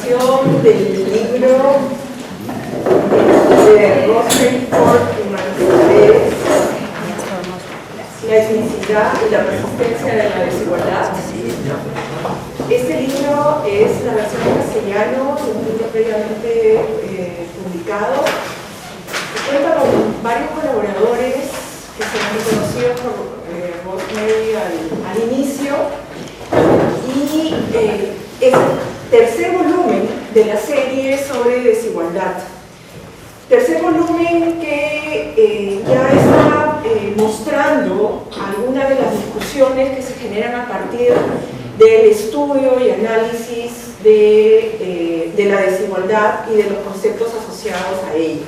presentación del libro de Rosemary Ford y Marisa Paredes, La etnicidad y la persistencia de la desigualdad. Este libro es la versión en castellano de un libro previamente publicado. Cuenta con varios colaboradores que se han reconocido por Rosemary al inicio, y es el tercer volumen de la serie sobre desigualdad. Tercer volumen que ya está mostrando algunas de las discusiones que se generan a partir del estudio y análisis de la desigualdad y de los conceptos asociados a ella.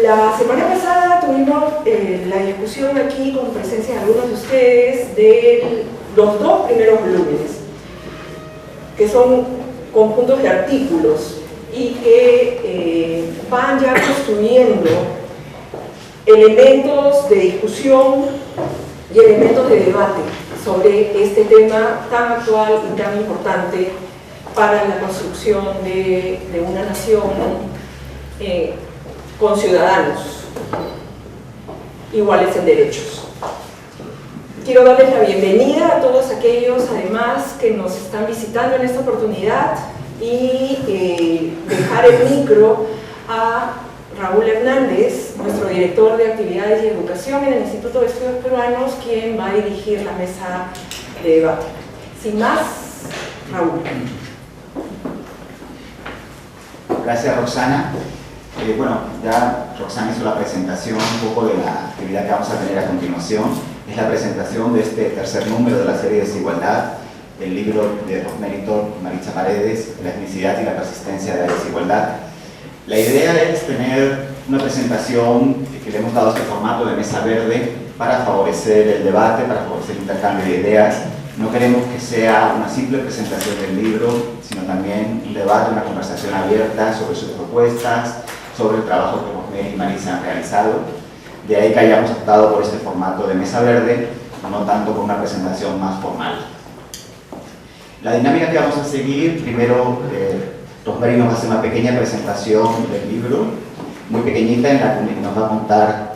La semana pasada tuvimos la discusión aquí con presencia de algunos de ustedes de los dos primeros volúmenes, que son conjuntos de artículos y que van ya construyendo elementos de discusión y elementos de debate sobre este tema tan actual y tan importante para la construcción de una nación con ciudadanos iguales en derechos. Quiero darles la bienvenida a todos aquellos, además, que nos están visitando en esta oportunidad y dejar el micro a Raúl Hernández, nuestro director de Actividades y Educación en el Instituto de Estudios Peruanos, quien va a dirigir la mesa de debate. Sin más, Raúl. Gracias, Roxana. Bueno, ya Roxana hizo la presentación un poco de la actividad que vamos a tener a continuación. Es la presentación de este tercer número de la serie Desigualdad, el libro de Rosemary Ford y Marisa Paredes, La etnicidad y la persistencia de la desigualdad. La idea es tener una presentación que le hemos dado este formato de mesa verde para favorecer el debate, para favorecer el intercambio de ideas. No queremos que sea una simple presentación del libro, sino también un debate, una conversación abierta sobre sus propuestas, sobre el trabajo que Rosemary y Marisa han realizado. De ahí que hayamos optado por este formato de mesa verde, no tanto por una presentación más formal. La dinámica que vamos a seguir, primero Rosemary nos va a hacer una pequeña presentación del libro, muy pequeñita, en la que nos va a contar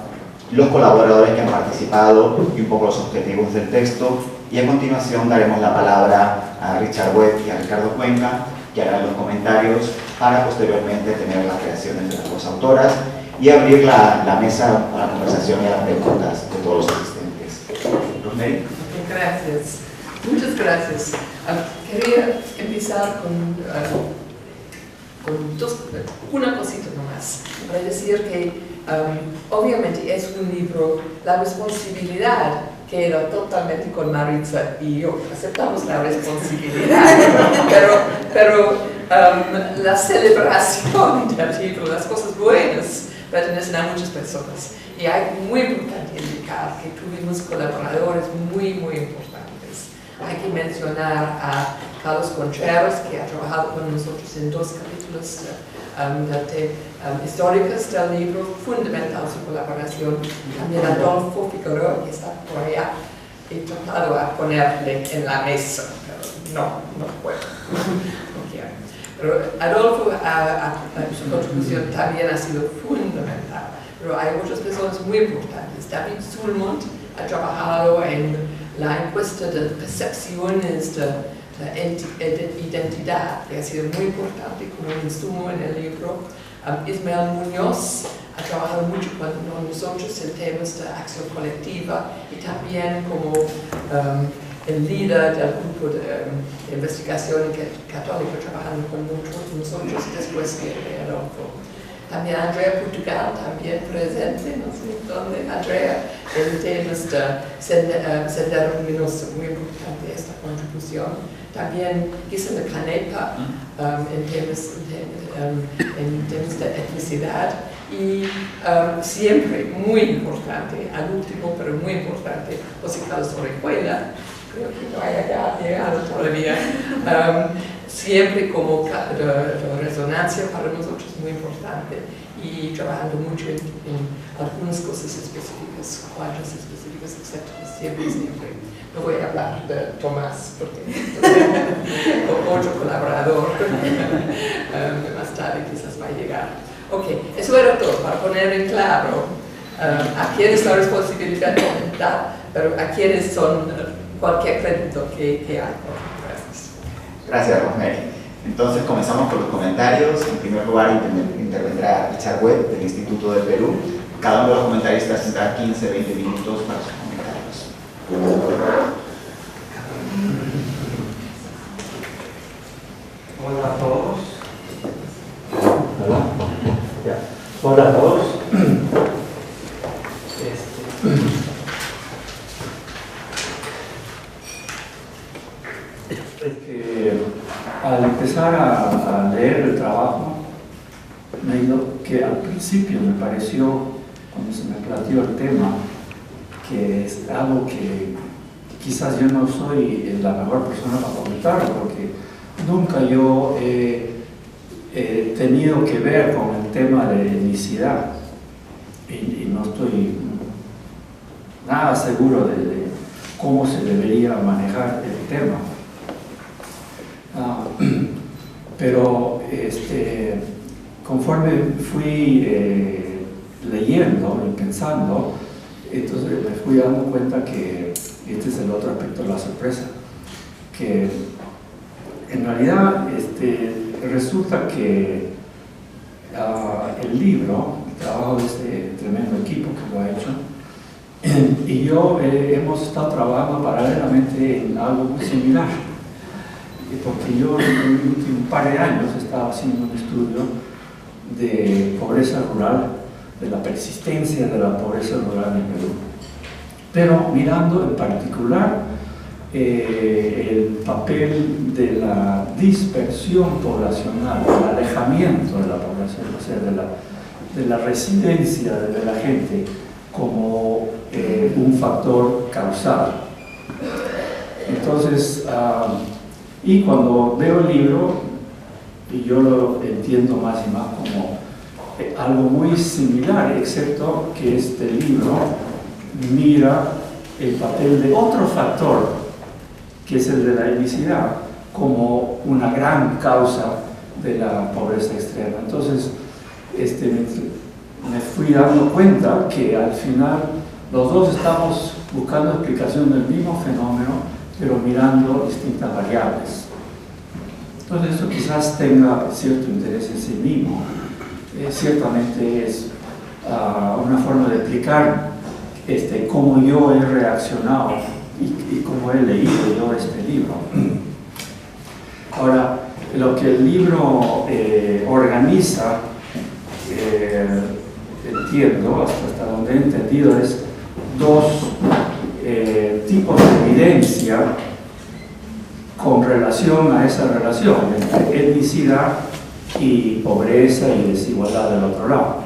los colaboradores que han participado y un poco los objetivos del texto, y a continuación daremos la palabra a Richard Webb y a Ricardo Cuenca, que harán los comentarios para posteriormente tener las reacciones de las dos autoras y abrir la mesa a la conversación y a las preguntas de todos los asistentes. Rosemary. Gracias. Muchas gracias. Quería empezar con una cosita nomás, para decir que obviamente es un libro, la responsabilidad queda totalmente con Marisa y yo, aceptamos la responsabilidad, pero la celebración del libro, las cosas buenas, pertenecen a muchas personas. Y hay muy importante indicar que tuvimos colaboradores muy, muy importantes. Hay que mencionar a Carlos Contreras, que ha trabajado con nosotros en 2 capítulos históricos del libro, fundamental su colaboración. También Adolfo Figueroa, que está por allá. He tratado a ponerle en la mesa, pero no puedo. No quiero. Pero Adolfo, su contribución también ha sido fundamental. Pero hay otras personas muy importantes. David Sulmont ha trabajado en la encuesta de percepciones de identidad, que ha sido muy importante como un insumo en el libro. Ismael Muñoz ha trabajado mucho con nosotros en temas de acción colectiva y también como el líder del grupo de investigación católica trabajando con nosotros después de Adolfo. También Andrea Portugal, también presente, no sé dónde, Andrea, en temas de Sendero Luminoso, muy importante esta contribución. También Gisela Canepa, en temas de etnicidad. Y siempre muy importante, al último, pero muy importante, José Carlos Orejuela, creo que no haya llegado todavía, siempre como de resonancia ganancia para nosotros muy importante y trabajando mucho en algunas cosas específicas, cuadros específicos, etc. Siempre. No voy a hablar de Tomás porque otro colaborador más tarde quizás va a llegar. Ok, eso era todo para poner en claro a quién es la responsabilidad de comentar, pero a quiénes son cualquier crédito que hay. Gracias. Gracias, Rosemary. Entonces comenzamos con los comentarios. En primer lugar intervendrá Richard Webb del Instituto del Perú. Cada uno de los comentaristas tendrá 15-20 minutos para sus comentarios. Hola a todos. Hola. Ya. Hola a todos. Al empezar a leer el trabajo, me digo que al principio me pareció, cuando se me planteó el tema, que es algo que quizás yo no soy la mejor persona para comentarlo, porque nunca yo he tenido que ver con el tema de etnicidad y no estoy nada seguro de cómo se debería manejar el tema. Pero conforme fui leyendo y pensando, entonces me fui dando cuenta que este es el otro aspecto de la sorpresa, que en realidad resulta que el libro, el trabajo de este tremendo equipo que lo ha hecho, y yo hemos estado trabajando paralelamente en algo muy similar, porque yo en el último par de años estaba haciendo un estudio de pobreza rural, de la persistencia de la pobreza rural en Perú, pero mirando en particular el papel de la dispersión poblacional, del alejamiento de la población, o sea, de la residencia de la gente como un factor causal. Entonces, y cuando veo el libro, y yo lo entiendo más y más como algo muy similar, excepto que este libro mira el papel de otro factor, que es el de la etnicidad, como una gran causa de la pobreza extrema. Entonces, me fui dando cuenta que al final los dos estamos buscando explicación del mismo fenómeno, pero mirando distintas variables. Entonces eso quizás tenga cierto interés en sí mismo. Ciertamente es una forma de explicar cómo yo he reaccionado y cómo he leído yo este libro. Ahora, lo que el libro organiza, entiendo, hasta donde he entendido, es dos tipos de evidencia con relación a esa relación entre etnicidad y pobreza y desigualdad del otro lado.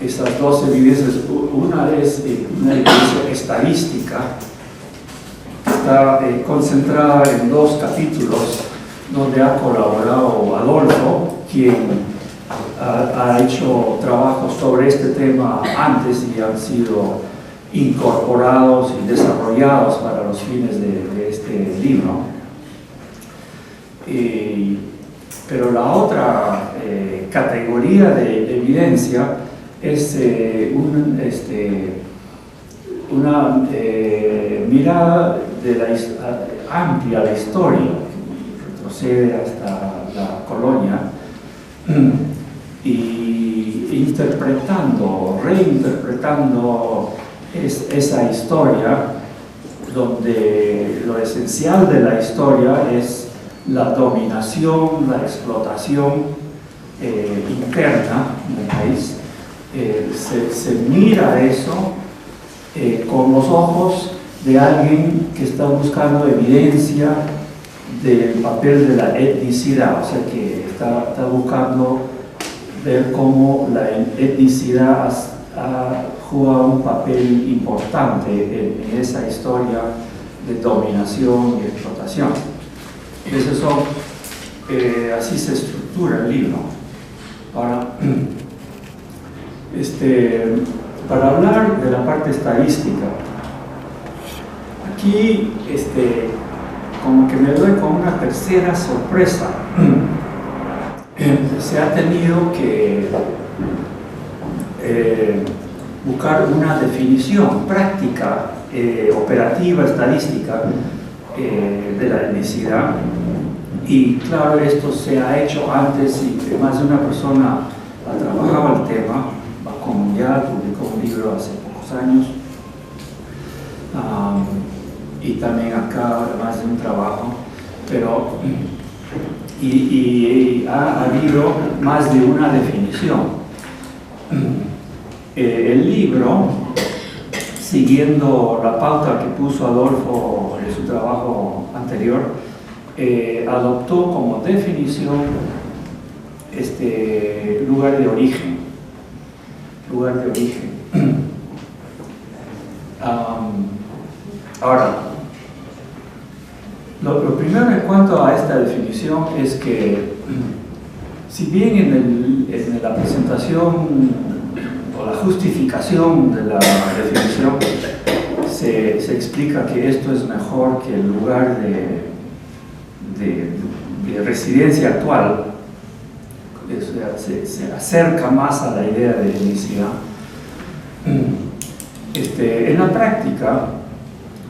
Esas dos evidencias, una es una evidencia estadística que está concentrada en dos capítulos donde ha colaborado Adolfo, quien ha hecho trabajos sobre este tema antes y han sido incorporados y desarrollados para los fines de este libro. Pero la otra categoría de evidencia es una mirada amplia a la historia, que retrocede hasta la colonia, y reinterpretando esa historia, donde lo esencial de la historia es la dominación, la explotación interna del país. Se mira eso con los ojos de alguien que está buscando evidencia del papel de la etnicidad, o sea que está buscando ver cómo la etnicidad ha jugado un papel importante en esa historia de dominación y explotación. Esas son así se estructura el libro. Ahora, para hablar de la parte estadística, aquí como que me doy con una tercera sorpresa. Se ha tenido que buscar una definición práctica, operativa, estadística de la etnicidad. Y claro, esto se ha hecho antes y más de una persona ha trabajado el tema. Banco Mundial publicó un libro hace pocos años. Y también acá más de un trabajo. Pero ha habido más de una definición. El libro, siguiendo la pauta que puso Adolfo en su trabajo anterior, adoptó como definición lugar de origen. Lugar de origen. Ahora, lo primero en cuanto a esta definición es que, si bien en la presentación o la justificación de la definición se explica que esto es mejor que el lugar de residencia actual, se acerca más a la idea de etnicidad. En la práctica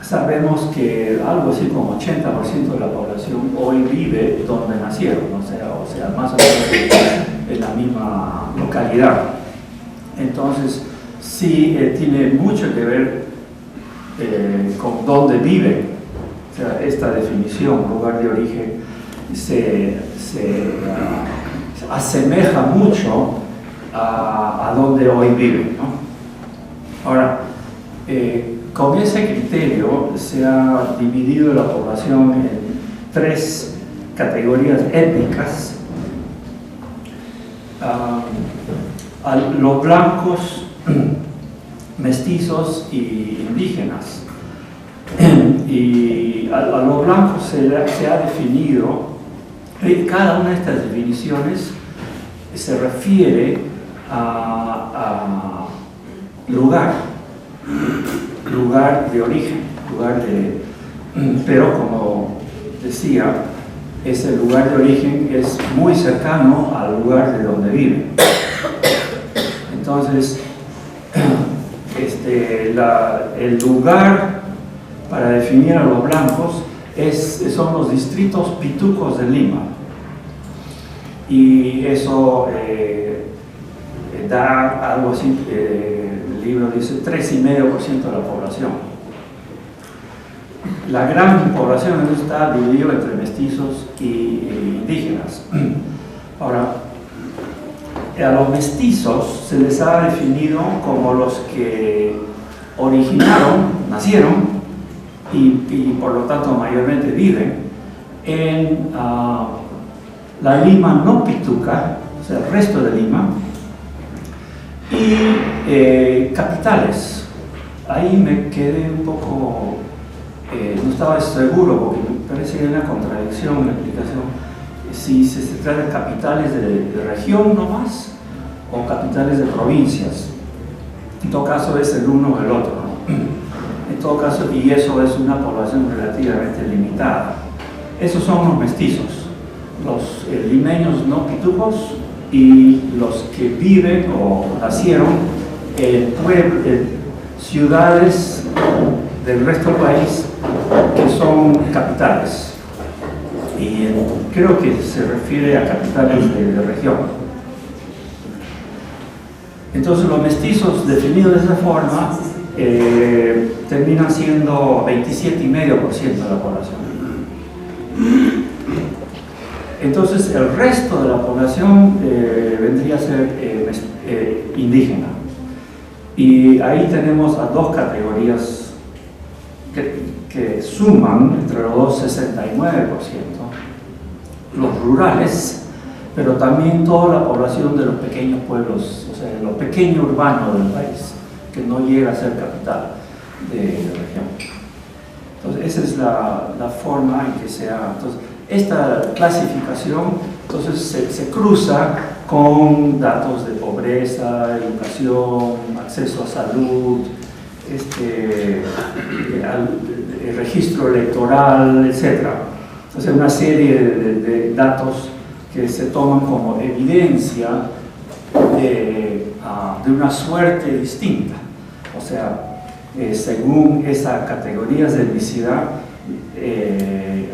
sabemos que algo así como 80% de la población hoy vive donde nacieron, o sea más o menos en la misma localidad. Entonces sí tiene mucho que ver con dónde viven. O sea, esta definición, lugar de origen, se asemeja mucho a donde hoy viven, ¿no? Ahora, con ese criterio se ha dividido la población en 3 categorías étnicas. Los blancos, mestizos y indígenas. Y a los blancos se ha definido, cada una de estas definiciones se refiere a lugar de origen, pero como decía, ese lugar de origen es muy cercano al lugar de donde vive. Entonces, el lugar para definir a los blancos son los distritos pitucos de Lima. Y eso da algo así, el libro dice 3,5% de la población. La gran población está dividida entre mestizos y indígenas. Ahora, a los mestizos se les ha definido como los que nacieron y por lo tanto mayormente viven en la Lima no pituca, o sea, el resto de Lima, y capitales. Ahí me quedé un poco, no estaba seguro porque me parece que hay una contradicción en la explicación. Si se trata de capitales de región nomás o capitales de provincias. En todo caso es el uno o el otro, ¿no? En todo caso, y eso es una población relativamente limitada. Esos son los mestizos, los limeños no pitucos y los que viven o nacieron en ciudades del resto del país que son capitales. Y creo que se refiere a capitales de región. Entonces los mestizos definidos de esa forma terminan siendo 27,5% de la población. Entonces el resto de la población vendría a ser indígena. Y ahí tenemos a 2 categorías que suman entre los dos 69%. Los rurales, pero también toda la población de los pequeños pueblos, o sea, lo pequeño urbano del país, que no llega a ser capital de región. Entonces, esa es la forma en que se ha... Entonces, esta clasificación entonces se cruza con datos de pobreza, educación, acceso a salud, el registro electoral, etc. Entonces una serie de datos que se toman como evidencia de una suerte distinta. O sea, según esas categorías de etnicidad,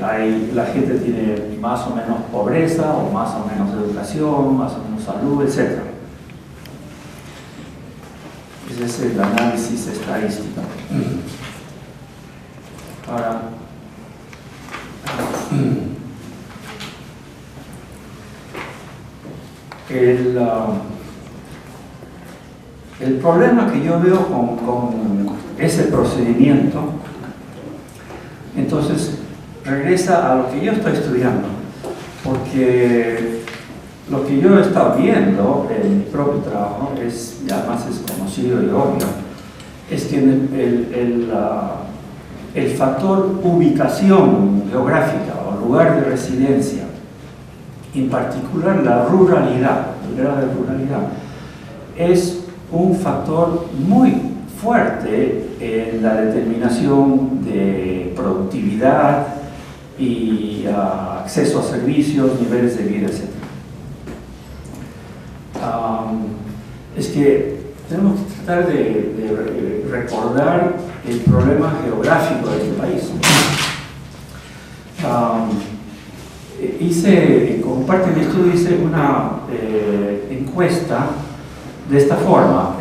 la gente tiene más o menos pobreza, o más o menos educación, más o menos salud, etc. Ese es el análisis estadístico. Ahora, el problema que yo veo con ese procedimiento, entonces regresa a lo que yo estoy estudiando, porque lo que yo he estado viendo en mi propio trabajo es, y además es conocido y obvio, es que el factor ubicación geográfica o lugar de residencia, en particular la ruralidad, el grado de ruralidad, es un factor muy fuerte en la determinación de productividad y acceso a servicios, niveles de vida, etc. Es que tenemos que tratar de recordar el problema geográfico de este país. Como parte de mi estudio, hice una encuesta de esta forma.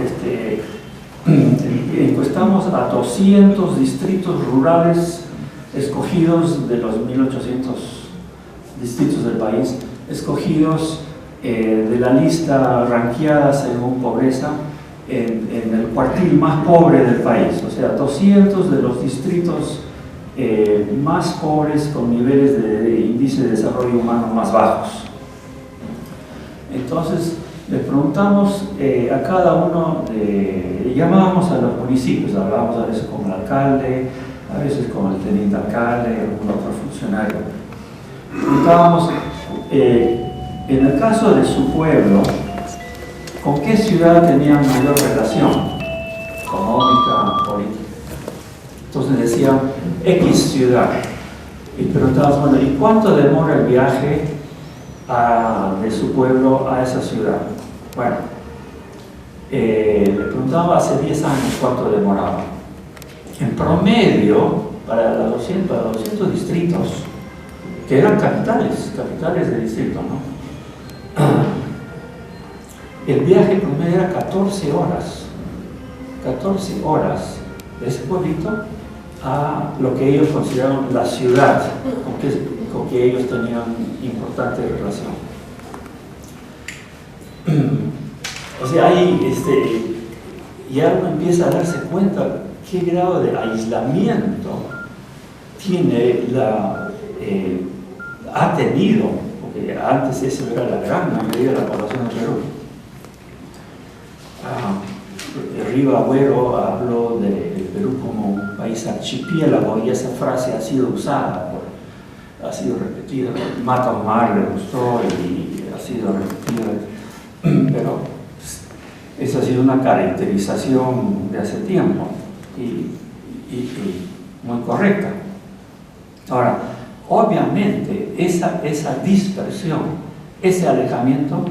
Encuestamos a 200 distritos rurales escogidos de los 1800 distritos del país, escogidos de la lista ranqueada según pobreza en el cuartil más pobre del país. O sea, 200 de los distritos más pobres con niveles de índice de desarrollo humano más bajos. Entonces, le preguntamos a cada uno, llamábamos a los municipios, hablábamos a veces con el alcalde, a veces con el teniente alcalde, algún otro funcionario. Preguntábamos, en el caso de su pueblo, ¿con qué ciudad tenía mayor relación económica, política? Entonces decían X ciudad. Y preguntábamos, bueno, ¿y cuánto demora el viaje de su pueblo a esa ciudad? Bueno, le preguntaba hace 10 años cuánto demoraba. En promedio, para los 200 distritos, que eran capitales de distrito, ¿no? El viaje promedio era 14 horas. 14 horas de ese pueblito a lo que ellos consideraban la ciudad con que ellos tenían importante relación. O sea, ahí ya uno empieza a darse cuenta qué grado de aislamiento ha tenido, porque antes eso era la gran mayoría de la población de Perú. Riva Agüero habló del Perú como un país archipiélago, y esa frase ha sido usada, ha sido repetida. Mata Omar le gustó y ha sido repetida, pero esa ha sido una caracterización de hace tiempo y muy correcta. Ahora, obviamente esa dispersión, ese alejamiento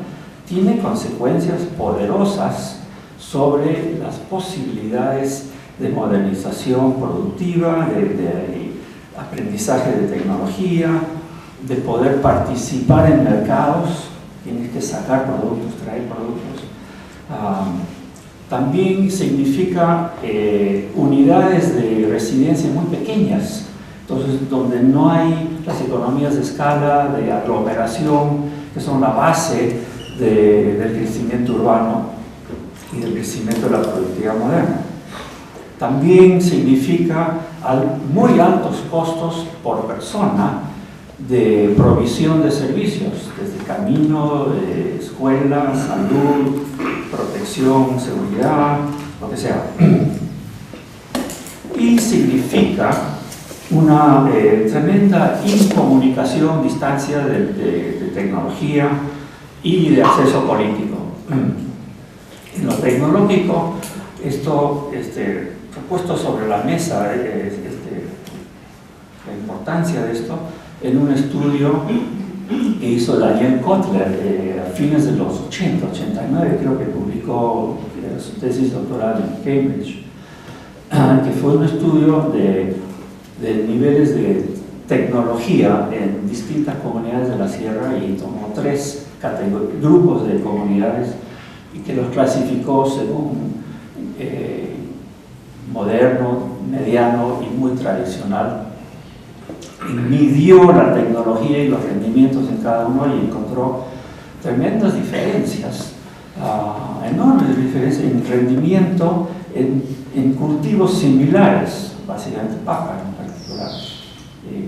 tiene consecuencias poderosas sobre las posibilidades de modernización productiva, de aprendizaje de tecnología, de poder participar en mercados. Tienes que sacar productos, traer productos. También significa unidades de residencia muy pequeñas, entonces donde no hay las economías de escala, de aglomeración, que son la base del crecimiento urbano y del crecimiento de la productividad moderna. También significa muy altos costos por persona de provisión de servicios, desde camino, escuela, salud, protección, seguridad, lo que sea. Y significa una tremenda incomunicación, distancia de tecnología y de acceso político. En lo tecnológico, esto puesto sobre la mesa, la importancia de esto, en un estudio que hizo Daniel Kotler a fines de los 80, 89, creo que publicó su tesis doctoral en Cambridge, que fue un estudio de niveles de tecnología en distintas comunidades de la sierra y tomó 3 grupos de comunidades y que los clasificó según moderno, mediano y muy tradicional. Y midió la tecnología y los rendimientos en cada uno y encontró tremendas diferencias, enormes diferencias en rendimiento en cultivos similares, básicamente paja en particular,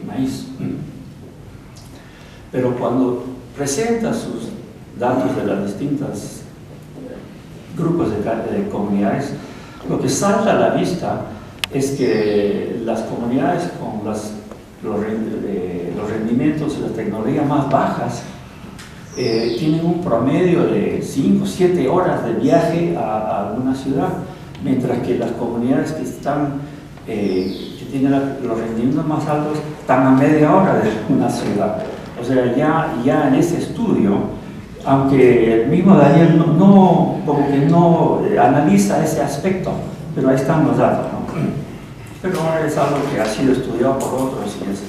maíz. Pero cuando presenta sus datos de las distintas grupos de comunidades, lo que salta a la vista es que las comunidades con los rendimientos y las tecnologías más bajas tienen un promedio de 5 o 7 horas de viaje a alguna ciudad, mientras que las comunidades que tienen los rendimientos más altos están a media hora de una ciudad. O sea, ya en ese estudio, aunque el mismo Daniel como que no analiza ese aspecto, pero ahí están los datos, ¿no? Pero es algo que ha sido estudiado por otros y es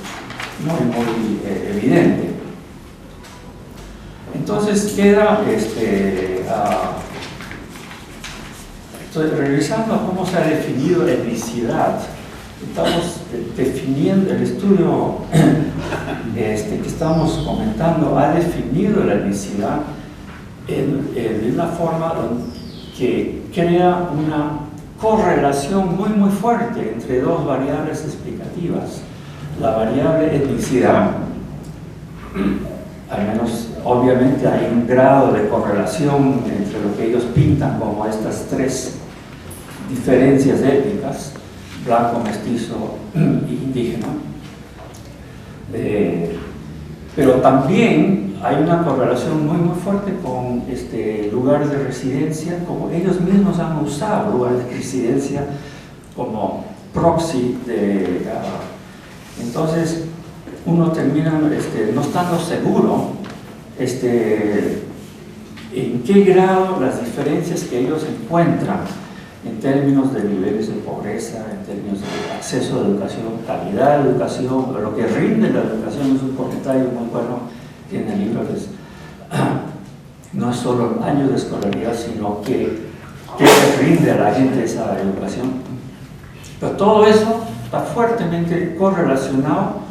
muy evidente. Entonces queda, revisando cómo se ha definido etnicidad, estamos definiendo, el estudio que estamos comentando ha definido la etnicidad de una forma que crea una correlación muy fuerte entre 2 variables explicativas. La variable etnicidad, al menos obviamente hay un grado de correlación entre lo que ellos pintan como estas 3 diferencias étnicas, blanco, mestizo e indígena. Pero también hay una correlación muy fuerte con lugares de residencia, como ellos mismos han usado lugares de residencia como proxy entonces uno termina no estando seguro en qué grado las diferencias que ellos encuentran en términos de niveles de pobreza, en términos de acceso a educación, calidad de educación, lo que rinde la educación es un comentario muy bueno que en el libro no es solo años de escolaridad, sino que rinde a la gente esa educación. Pero todo eso está fuertemente correlacionado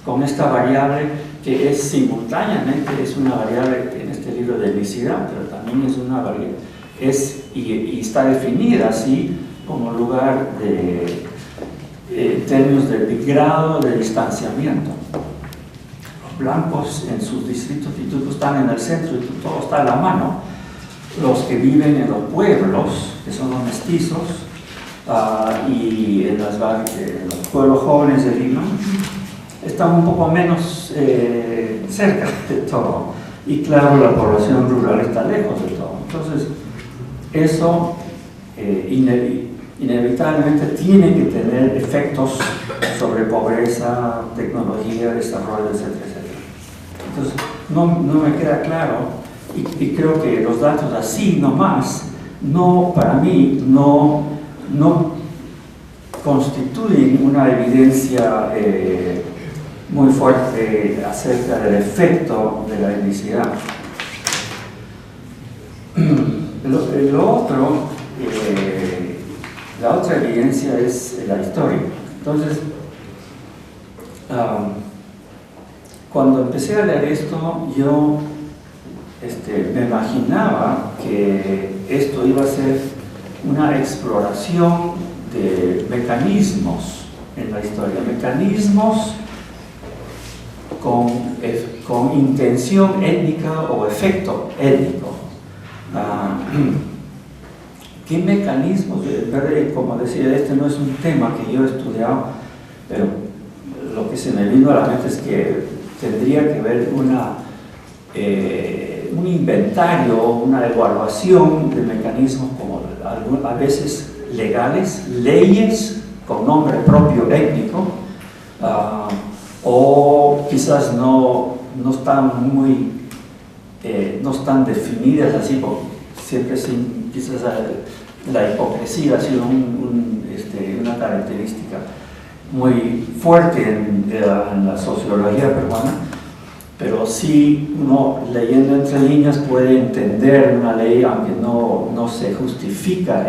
con esta variable que es simultáneamente, es una variable en este libro de etnicidad, pero también es una variable, y está definida así como lugar en términos de grado de distanciamiento. Los blancos en sus distritos están en el centro y todo está a la mano. Los que viven en los pueblos, que son los mestizos, y en los pueblos jóvenes de Lima, están un poco menos cerca de todo. Y claro, la población rural está lejos de todo. Entonces, eso inevitablemente tiene que tener efectos sobre pobreza, tecnología, desarrollo, etcétera. Entonces, no me queda claro, y creo que los datos así nomás, para mí, no constituyen una evidencia muy fuerte acerca del efecto de la etnicidad. La otra evidencia es la historia. Entonces, cuando empecé a leer esto, yo me imaginaba que esto iba a ser una exploración de mecanismos en la historia, mecanismos con intención étnica o efecto étnico. ¿Qué mecanismos? Como decía, no es un tema que yo he estudiado, pero lo que se me vino a la mente es que tendría que haber un inventario, una evaluación de mecanismos como a veces legales, leyes con nombre propio étnico, o quizás no están definidas así, porque siempre quizás la hipocresía ha sido una característica muy fuerte en la sociología peruana, pero sí uno leyendo entre líneas puede entender una ley, aunque no se justifica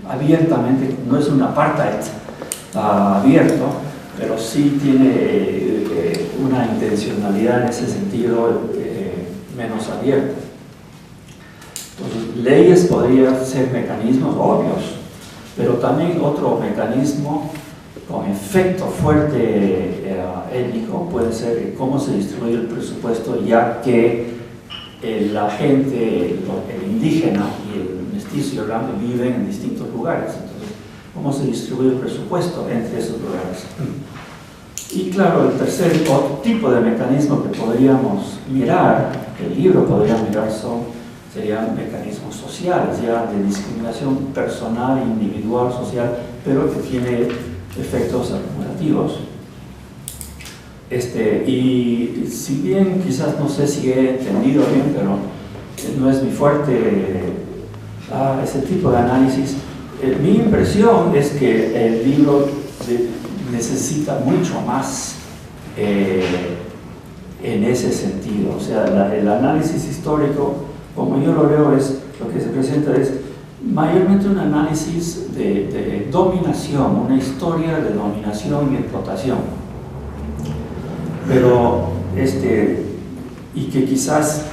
abiertamente, no es un apartheid abierto, pero sí tiene una intencionalidad en ese sentido menos abierta. Entonces, leyes podrían ser mecanismos obvios, pero también otro mecanismo con efecto fuerte étnico puede ser cómo se distribuye el presupuesto, ya que la gente, el indígena y el mestizo y el blanco viven en distintos lugares. Entonces, cómo se distribuye el presupuesto entre esos lugares. Y claro, el tercer tipo de mecanismo que podríamos mirar, que el libro podría mirar, serían mecanismos sociales, ya de discriminación personal, individual, social, pero que tiene efectos acumulativos. Y si bien quizás no sé si he entendido bien, pero no es mi fuerte ese tipo de análisis, mi impresión es que el libro necesita mucho más en ese sentido. O sea, el análisis histórico, como yo lo veo, lo que se presenta es mayormente un análisis de dominación, una historia de dominación y explotación. Pero, y que quizás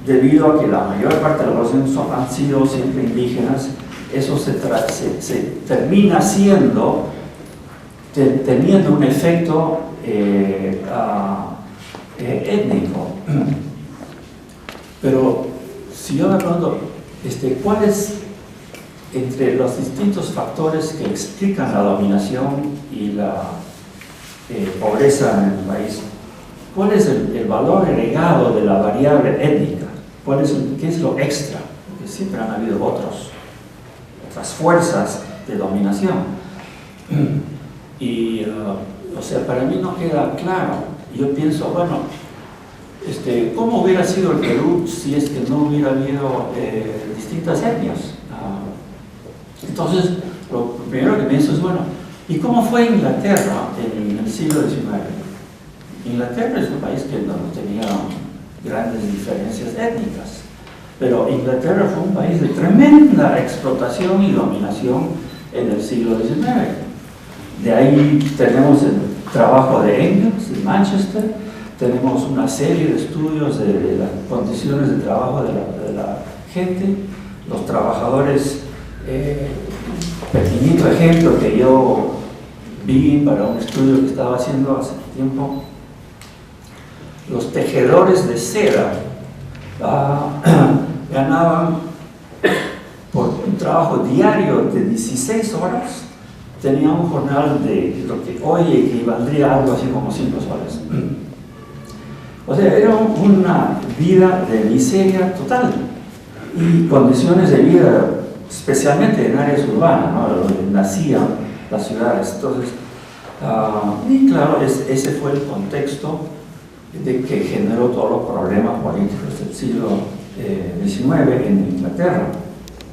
debido a que la mayor parte de los poblaciones han sido siempre indígenas, eso se termina teniendo un efecto étnico. Pero si yo me pregunto, ¿cuál es entre los distintos factores que explican la dominación y la pobreza en el país? ¿Cuál es el valor agregado de la variable étnica? ¿Qué es lo extra? Porque siempre han habido otras fuerzas de dominación. Y, o sea, para mí no queda claro. Yo pienso, bueno, ¿cómo hubiera sido el Perú si es que no hubiera habido distintas etnias? Entonces, lo primero que pienso es, bueno, ¿y cómo fue Inglaterra en el siglo XIX? Inglaterra es un país que no tenía grandes diferencias étnicas, pero Inglaterra fue un país de tremenda explotación y dominación en el siglo XIX. De ahí tenemos el trabajo de Engels, de Manchester, tenemos una serie de estudios de las condiciones de trabajo de la gente, los trabajadores, pequeñito ejemplo que yo vi para un estudio que estaba haciendo hace tiempo, los tejedores de seda ganaban por un trabajo diario de 16 horas, tenían un jornal de lo que hoy equivaldría a algo así como 5 soles. O sea, era una vida de miseria total y condiciones de vida, especialmente en áreas urbanas, ¿no?, donde nacían las ciudades. Entonces, y claro, ese fue el contexto de que generó todos los problemas políticos del siglo XIX en Inglaterra,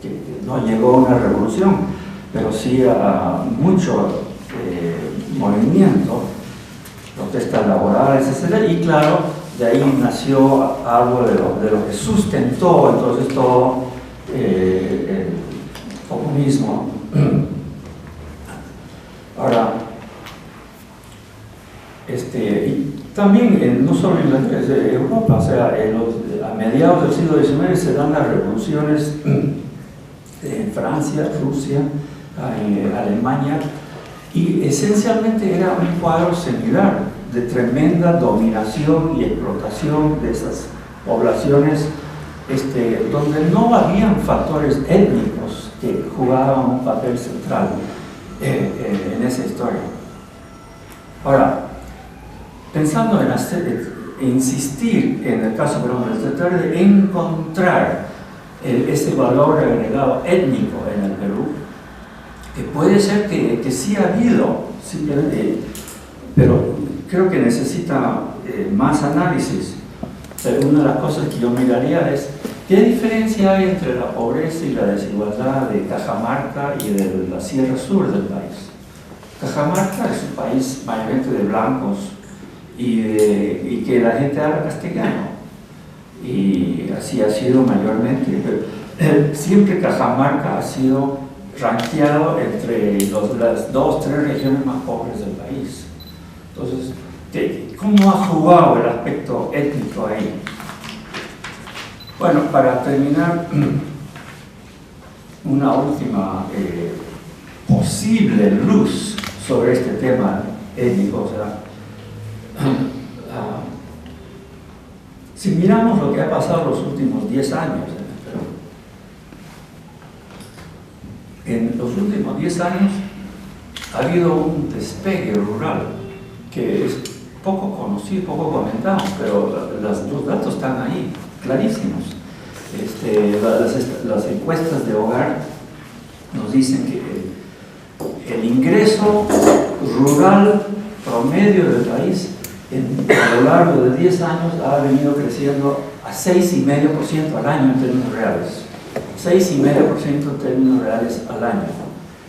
que no llegó a una revolución, pero sí a mucho movimiento, protestas laborales, etc. Y claro, de ahí nació algo de lo que sustentó entonces todo el comunismo. Ahora, y también, no solo en Europa, o sea, a mediados del siglo XIX se dan las revoluciones en Francia, Rusia, Alemania, y esencialmente era un cuadro similar de tremenda dominación y explotación de esas poblaciones, donde no habían factores étnicos que jugaban un papel central en esa historia. Ahora, pensando en insistir en el caso peruano, es tratar de encontrar ese valor agregado étnico en el Perú, que puede ser que sí ha habido, simplemente, pero creo que necesita más análisis. Pero una de las cosas que yo miraría es qué diferencia hay entre la pobreza y la desigualdad de Cajamarca y de la Sierra Sur del país. Cajamarca es un país mayormente de blancos y que la gente habla castellano, y así ha sido mayormente, pero siempre Cajamarca ha sido rankeado entre las 2 o 3 regiones más pobres del país. Entonces, ¿cómo ha jugado el aspecto étnico ahí? Bueno, para terminar, una última posible luz sobre este tema étnico. O sea, si miramos lo que ha pasado los últimos 10 años en el Perú, en los últimos 10 años ha habido un despegue rural que es poco conocido, poco comentado, pero los datos están ahí, clarísimos. Las encuestas de hogar nos dicen que el ingreso rural promedio del país a lo largo de 10 años ha venido creciendo a 6,5% al año en términos reales. 6,5% en términos reales al año.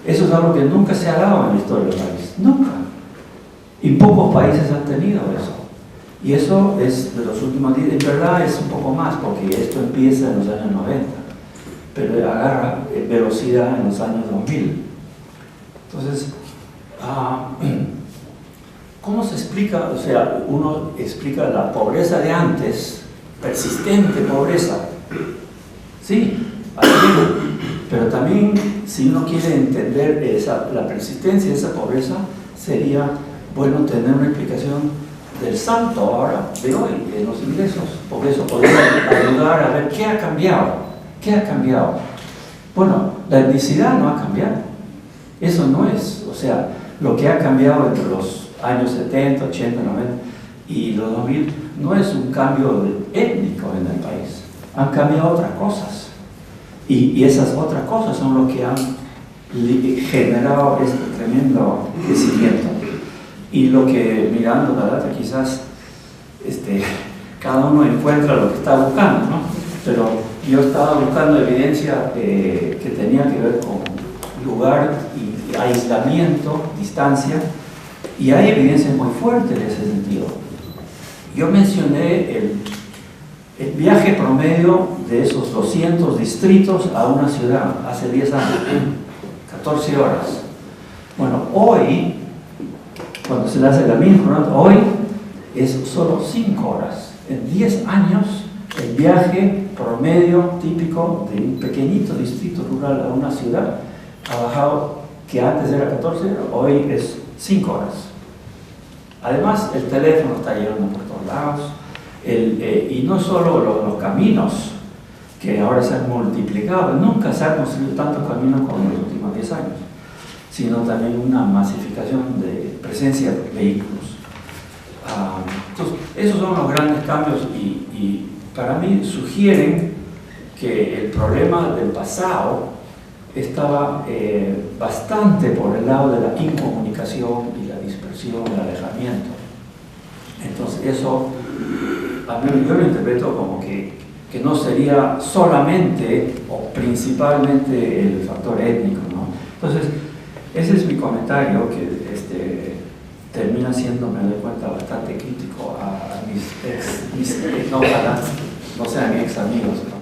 Eso es algo que nunca se ha dado en la historia del país, nunca. Y pocos países han tenido eso. Y eso es de los últimos 10, en verdad es un poco más, porque esto empieza en los años 90, pero agarra velocidad en los años 2000. Entonces, ¿cómo se explica? O sea, uno explica la pobreza de antes, persistente pobreza. Sí, pero también si uno quiere entender la persistencia de esa pobreza, sería bueno tener una explicación del salto ahora, de hoy, en los ingresos, porque eso podría ayudar a ver qué ha cambiado. ¿Qué ha cambiado? Bueno, la etnicidad no ha cambiado. Eso no es, o sea, lo que ha cambiado entre los años 70, 80, 90 y los 2000 no es un cambio étnico en el país. Han cambiado otras cosas. Y esas otras cosas son lo que han generado este tremendo crecimiento. Y lo que, mirando la data, quizás cada uno encuentra lo que está buscando, ¿no? Pero yo estaba buscando evidencia que tenía que ver con lugar y aislamiento, distancia, y hay evidencia muy fuerte en ese sentido. Yo mencioné el viaje promedio de esos 200 distritos a una ciudad hace 10 años, 14 horas. Bueno, hoy, cuando se le hace la misma, hoy es solo 5 horas. En 10 años, el viaje promedio típico de un pequeñito distrito rural a una ciudad ha bajado, que antes era 14 horas, hoy es 5 horas. Además, el teléfono está llegando por todos lados, y no solo los caminos, que ahora se han multiplicado, nunca se han construido tantos caminos como en los últimos 10 años, sino también una masificación de presencia de vehículos. Entonces, esos son los grandes cambios y para mí sugieren que el problema del pasado estaba bastante por el lado de la incomunicación y la dispersión, el alejamiento. Entonces eso, a mí yo lo interpreto como que no sería solamente o principalmente el factor étnico, ¿no? Entonces, ese es mi comentario, que termina siendo, me doy cuenta, bastante crítico a mis ex, no sean ex amigos, ¿no?